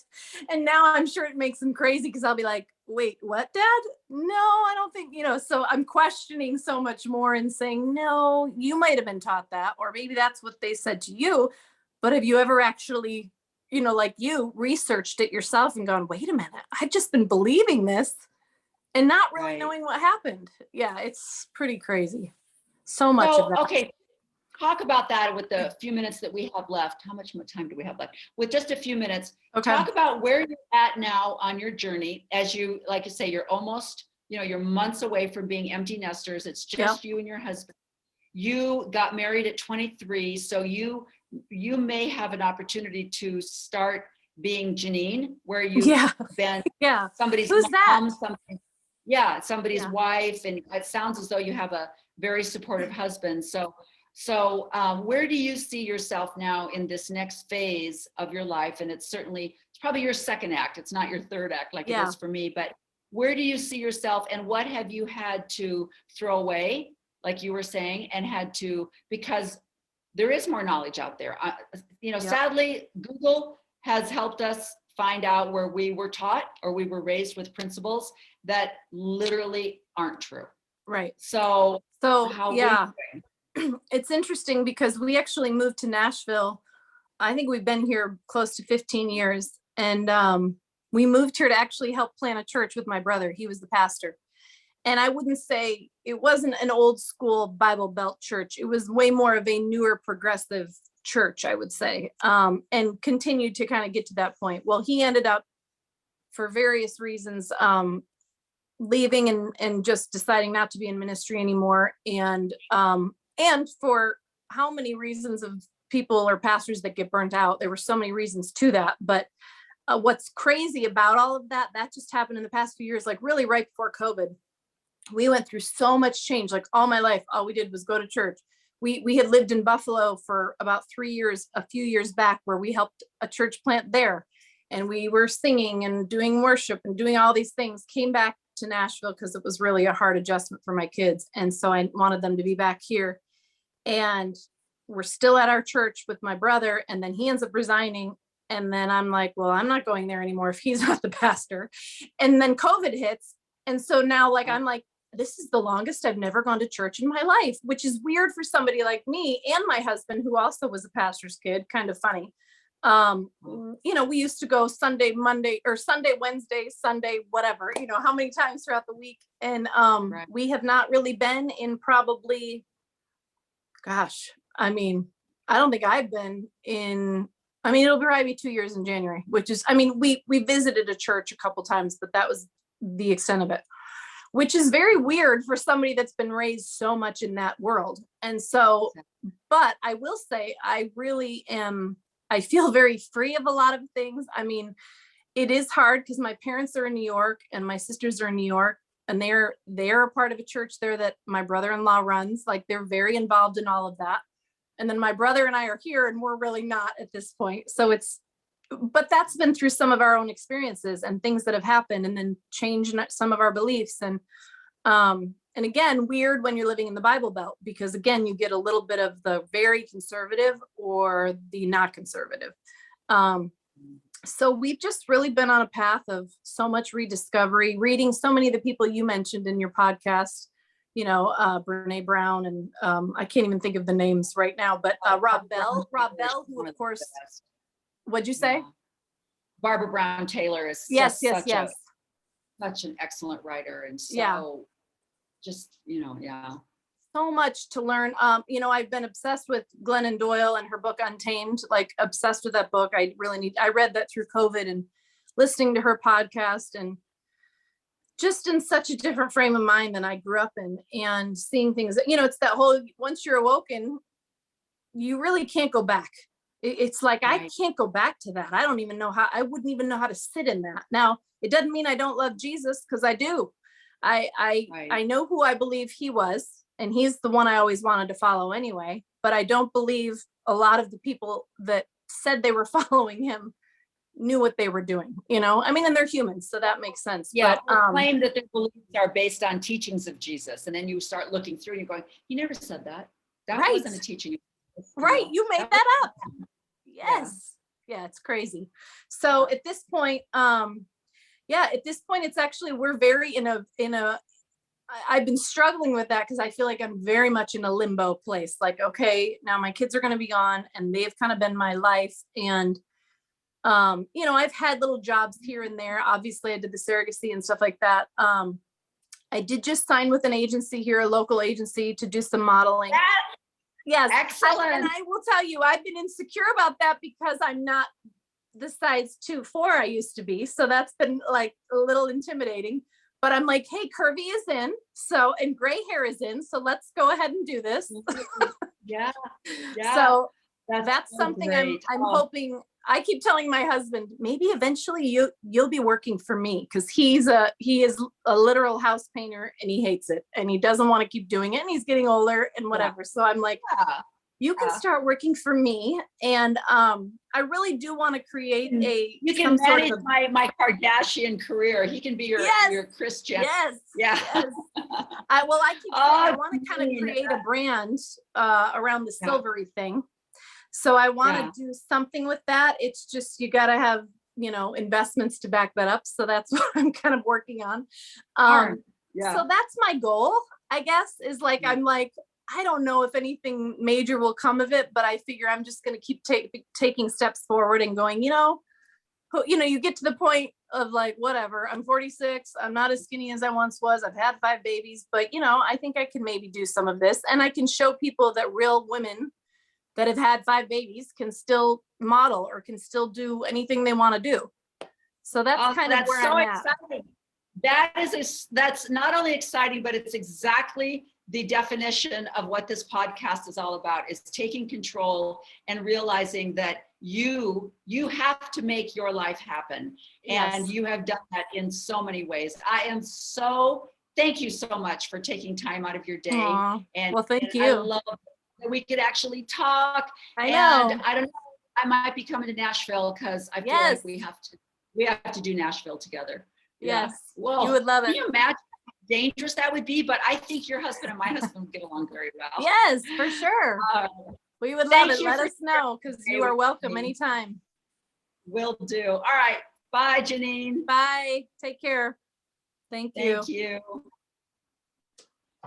And now I'm sure it makes him crazy, because I'll be like, wait, what, Dad? No, I don't think, so I'm questioning so much more and saying, no, you might have been taught that, or maybe that's what they said to you, but have you ever actually, like you researched it yourself and gone, wait a minute, I've just been believing this and not really knowing what happened. Yeah, it's pretty crazy. So much of that. Okay, talk about that with the few minutes that we have left. How much time do we have left? With just a few minutes, talk about where you're at now on your journey. As you, like you say, you're almost, you're months away from being empty nesters. It's just you and your husband. You got married at 23, so you may have an opportunity to start being Jineen, where you've been somebody's mom, somebody's wife, and it sounds as though you have a very supportive husband. So So where do you see yourself now in this next phase of your life? And it's probably your second act. It's not your third act like it is for me, but where do you see yourself, and what have you had to throw away, like you were saying, and because there is more knowledge out there. Sadly, Google has helped us find out where we were taught or we were raised with principles that literally aren't true. Right. So yeah, it's interesting because we actually moved to Nashville. I think we've been here close to 15 years. And we moved here to actually help plant a church with my brother. He was the pastor. And I wouldn't say it wasn't an old school Bible Belt church. It was way more of a newer progressive church, I would say, and continued to kind of get to that point. Well, he ended up, for various reasons, leaving and just deciding not to be in ministry anymore. And for how many reasons of people or pastors that get burnt out, there were so many reasons to that. But what's crazy about all of that just happened in the past few years, like really right before COVID. We went through so much change. Like all my life, all we did was go to church. We had lived in Buffalo for about 3 years, a few years back, where we helped a church plant there. And we were singing and doing worship and doing all these things. Came back to Nashville because it was really a hard adjustment for my kids. And so I wanted them to be back here. And we're still at our church with my brother. And then he ends up resigning. And then I'm like, well, I'm not going there anymore if he's not the pastor. And then COVID hits. And so now I'm like, this is the longest I've never gone to church in my life, which is weird for somebody like me and my husband, who also was a pastor's kid. Kind of funny. We used to go Sunday, Monday, or Sunday, Wednesday, Sunday, whatever, how many times throughout the week. And we have not really been in probably, gosh, I don't think I've been in, it'll probably be 2 years in January, which is, we visited a church a couple times, but that was the extent of it, which is very weird for somebody that's been raised so much in that world. And so, but I will say, I feel very free of a lot of things. It is hard because my parents are in New York and my sisters are in New York, and they're a part of a church there that my brother-in-law runs. Like, they're very involved in all of that. And then my brother and I are here, and we're really not at this point. So but that's been through some of our own experiences and things that have happened, and then change some of our beliefs. And again, weird when you're living in the Bible Belt, because again, you get a little bit of the very conservative or the not conservative. So we've just really been on a path of so much rediscovery, reading so many of the people you mentioned in your podcast, Rene Brown, and I can't even think of the names right now, but Rob Bell, who of course, what'd you say? Barbara Brown Taylor is yes, such an excellent writer. And so much to learn. I've been obsessed with Glennon Doyle and her book Untamed, like obsessed with that book. I read that through COVID and listening to her podcast, and just in such a different frame of mind than I grew up in, and seeing things that, it's that whole, once you're awoken, you really can't go back. It's like, right. I can't go back to that. I wouldn't even know how to sit in that. Now, it doesn't mean I don't love Jesus, because I do. I know who I believe he was, and he's the one I always wanted to follow anyway, but I don't believe a lot of the people that said they were following him knew what they were doing, and they're humans, so that makes sense. Yeah, but claim that their beliefs are based on teachings of Jesus, and then you start looking through and you're going, he never said that. That right. wasn't a teaching. Right, you made that up. Yes. Yeah, it's crazy. So at this point, it's actually, we're very I've been struggling with that, because I feel like I'm very much in a limbo place. Like, okay, now my kids are going to be gone, and they've kind of been my life. And, I've had little jobs here and there. Obviously I did the surrogacy and stuff like that. I did just sign with an agency here, a local agency, to do some modeling. Yes. Excellent. And I will tell you, I've been insecure about that, because I'm not the size 2'4" I used to be. So that's been like a little intimidating, but I'm like, hey, curvy is in. So, and gray hair is in. So let's go ahead and do this. Yeah. So that's something I'm hoping I keep telling my husband, maybe eventually you'll be working for me, because he is a literal house painter and he hates it and he doesn't want to keep doing it and he's getting older and whatever. So I'm like, Yeah. you can start working for me. And I really do want to create you can manage my Kardashian career. He can be your Kris Jenner. Yes. Yeah. Yes. I keep saying I want to kind of create a brand around the silvery thing. So I want to do something with that. It's just, you got to have, investments to back that up. So that's what I'm kind of working on. So that's my goal, I guess, is like, I'm like, I don't know if anything major will come of it, but I figure I'm just going to keep taking steps forward and going, you get to the point of like, whatever, I'm 46. I'm not as skinny as I once was. I've had 5 babies, but I think I can maybe do some of this, and I can show people that real women that have had 5 babies can still model or can still do anything they want to do. So that's kind of where I'm exciting. That's not only exciting, but it's exactly the definition of what this podcast is all about, is taking control and realizing that you have to make your life happen. Yes. And you have done that in so many ways. Thank you so much for taking time out of your day. Aww. And well, thank you. I love that we could actually talk. I know. And I don't know, I might be coming to Nashville because I feel like we have to do Nashville together. Yes. Yeah. Well, you would love it. Can you imagine how dangerous that would be? But I think your husband and my husband would get along very well. Yes, for sure. We would love it. Let us know, because you are welcome anytime. Will do. All right. Bye, Jineen. Bye. Take care. Thank you. Thank you.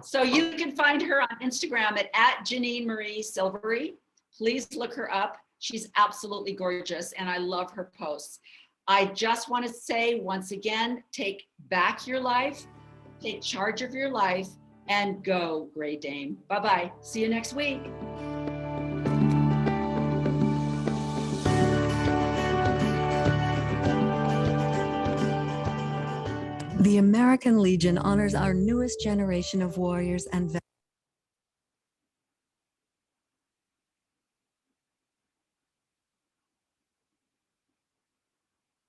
So you can find her on Instagram at Jineen Marie Silvery. Please look her up. She's absolutely gorgeous, and I love her posts. I just want to say once again, take back your life, take charge of your life, and go, Great Dame. Bye-bye. See you next week. The American Legion honors our newest generation of warriors and veterans.